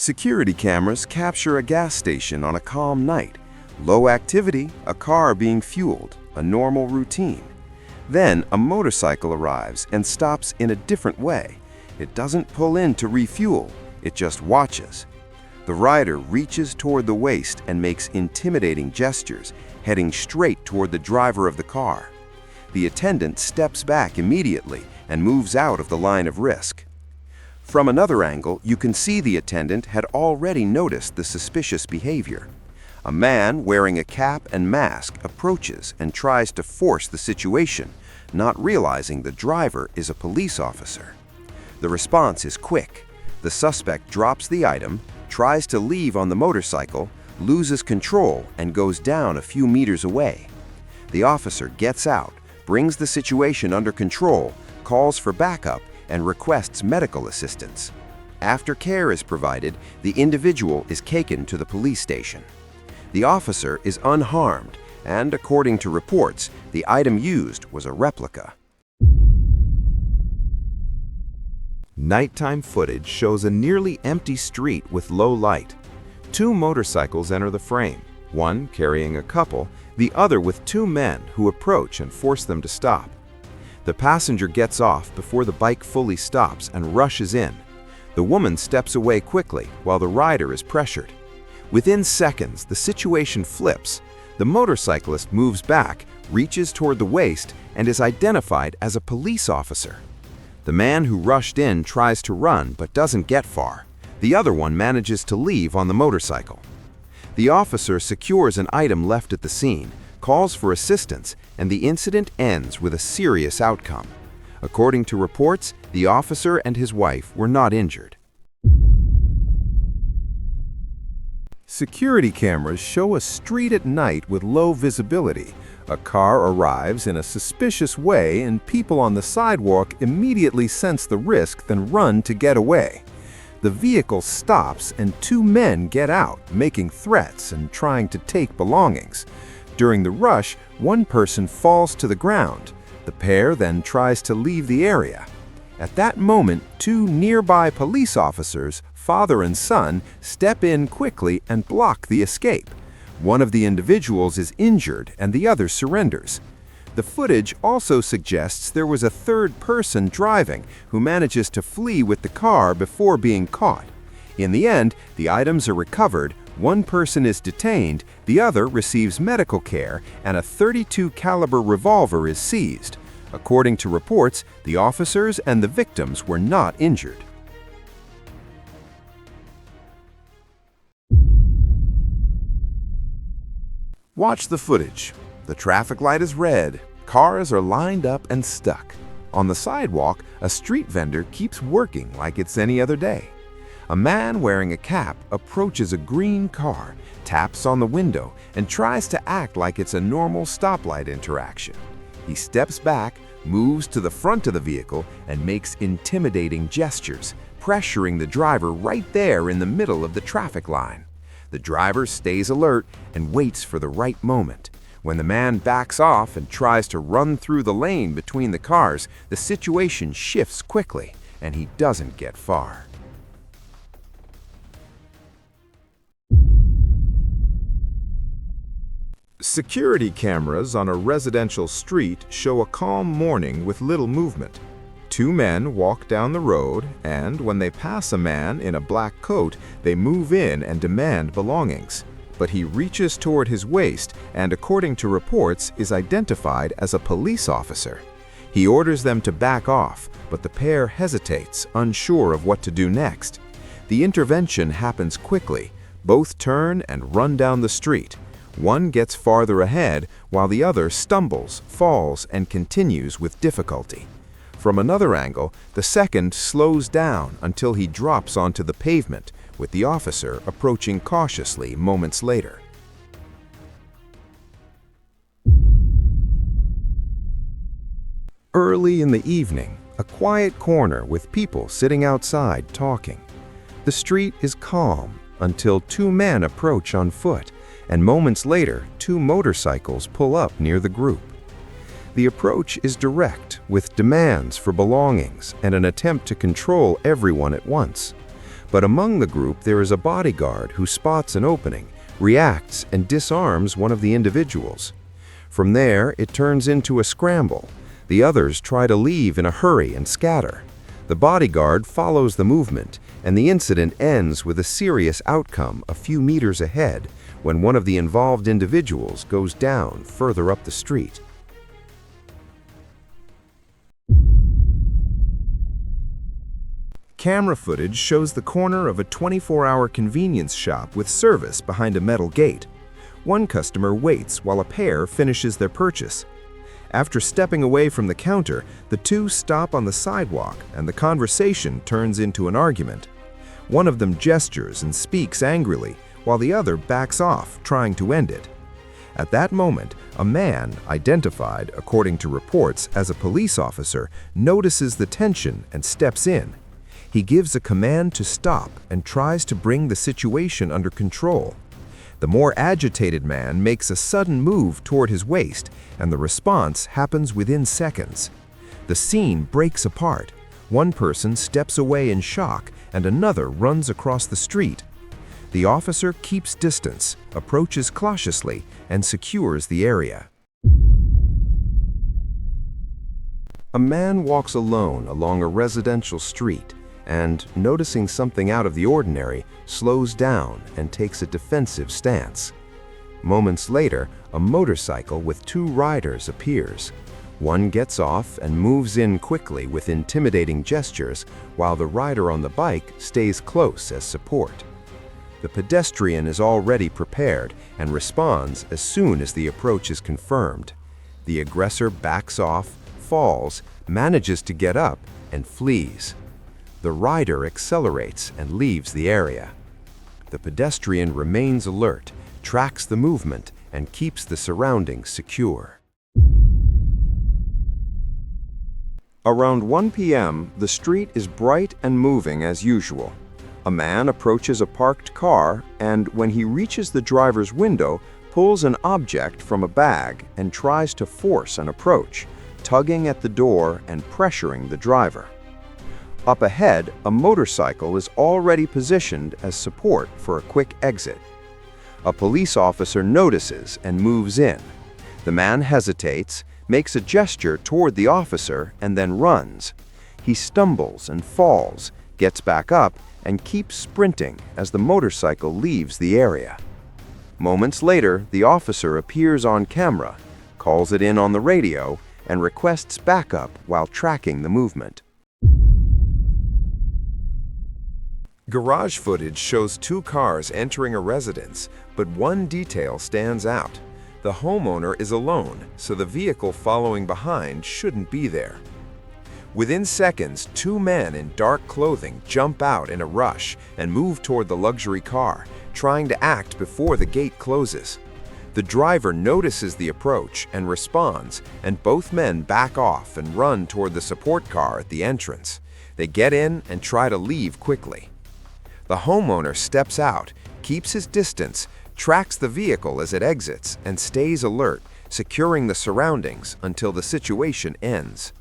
Security cameras capture a gas station on a calm night. Low activity, a car being fueled, a normal routine. Then a motorcycle arrives and stops in a different way. It doesn't pull in to refuel, it just watches. The rider reaches toward the waist and makes intimidating gestures, heading straight toward the driver of the car. The attendant steps back immediately and moves out of the line of risk. From another angle, you can see the attendant had already noticed the suspicious behavior. A man wearing a cap and mask approaches and tries to force the situation, not realizing the driver is a police officer. The response is quick. The suspect drops the item, tries to leave on the motorcycle, loses control, and goes down a few meters away. The officer gets out, brings the situation under control, calls for backup, and requests medical assistance. After care is provided, the individual is taken to the police station. The officer is unharmed, and according to reports, the item used was a replica. Nighttime footage shows a nearly empty street with low light. Two motorcycles enter the frame, one carrying a couple, the other with two men who approach and force them to stop. The passenger gets off before the bike fully stops and rushes in. The woman steps away quickly while the rider is pressured. Within seconds, the situation flips. The motorcyclist moves back, reaches toward the waist, and is identified as a police officer. The man who rushed in tries to run but doesn't get far. The other one manages to leave on the motorcycle. The officer secures an item left at the scene, calls for assistance, and the incident ends with a serious outcome. According to reports, the officer and his wife were not injured. Security cameras show a street at night with low visibility. A car arrives in a suspicious way and people on the sidewalk immediately sense the risk, then run to get away. The vehicle stops and two men get out, making threats and trying to take belongings. During the rush, one person falls to the ground. The pair then tries to leave the area. At that moment, two nearby police officers, father and son, step in quickly and block the escape. One of the individuals is injured and the other surrenders. The footage also suggests there was a third person driving who manages to flee with the car before being caught. In the end, the items are recovered, one person is detained, the other receives medical care, and a .32 caliber revolver is seized. According to reports, the officers and the victims were not injured. Watch the footage. The traffic light is red. Cars are lined up and stuck. On the sidewalk, a street vendor keeps working like it's any other day. A man wearing a cap approaches a green car, taps on the window, and tries to act like it's a normal stoplight interaction. He steps back, moves to the front of the vehicle, and makes intimidating gestures, pressuring the driver right there in the middle of the traffic line. The driver stays alert and waits for the right moment. When the man backs off and tries to run through the lane between the cars, the situation shifts quickly, and he doesn't get far. Security cameras on a residential street show a calm morning with little movement. Two men walk down the road, and when they pass a man in a black coat, they move in and demand belongings. But he reaches toward his waist and, according to reports, is identified as a police officer. He orders them to back off, but the pair hesitates, unsure of what to do next. The intervention happens quickly. Both turn and run down the street. One gets farther ahead, while the other stumbles, falls, and continues with difficulty. From another angle, the second slows down until he drops onto the pavement, with the officer approaching cautiously moments later. Early in the evening, a quiet corner with people sitting outside talking. The street is calm until two men approach on foot, and moments later, two motorcycles pull up near the group. The approach is direct, with demands for belongings and an attempt to control everyone at once. But among the group there is a bodyguard who spots an opening, reacts, and disarms one of the individuals. From there, it turns into a scramble. The others try to leave in a hurry and scatter. The bodyguard follows the movement, and the incident ends with a serious outcome a few meters ahead when one of the involved individuals goes down further up the street. Camera footage shows the corner of a 24-hour convenience shop with service behind a metal gate. One customer waits while a pair finishes their purchase. After stepping away from the counter, the two stop on the sidewalk and the conversation turns into an argument. One of them gestures and speaks angrily, while the other backs off, trying to end it. At that moment, a man, identified, according to reports, as a police officer, notices the tension and steps in. He gives a command to stop and tries to bring the situation under control. The more agitated man makes a sudden move toward his waist, and the response happens within seconds. The scene breaks apart. One person steps away in shock, and another runs across the street. The officer keeps distance, approaches cautiously, and secures the area. A man walks alone along a residential street and, noticing something out of the ordinary, slows down and takes a defensive stance. Moments later, a motorcycle with two riders appears. One gets off and moves in quickly with intimidating gestures, while the rider on the bike stays close as support. The pedestrian is already prepared and responds as soon as the approach is confirmed. The aggressor backs off, falls, manages to get up, and flees. The rider accelerates and leaves the area. The pedestrian remains alert, tracks the movement, and keeps the surroundings secure. Around 1 p.m., the street is bright and moving as usual. A man approaches a parked car and, when he reaches the driver's window, pulls an object from a bag and tries to force an approach, tugging at the door and pressuring the driver. Up ahead, a motorcycle is already positioned as support for a quick exit. A police officer notices and moves in. The man hesitates, makes a gesture toward the officer, and then runs. He stumbles and falls, gets back up, and keeps sprinting as the motorcycle leaves the area. Moments later, the officer appears on camera, calls it in on the radio, and requests backup while tracking the movement. Garage footage shows two cars entering a residence, but one detail stands out. The homeowner is alone, so the vehicle following behind shouldn't be there. Within seconds, two men in dark clothing jump out in a rush and move toward the luxury car, trying to act before the gate closes. The driver notices the approach and responds, and both men back off and run toward the support car at the entrance. They get in and try to leave quickly. The homeowner steps out, keeps his distance, tracks the vehicle as it exits, and stays alert, securing the surroundings until the situation ends.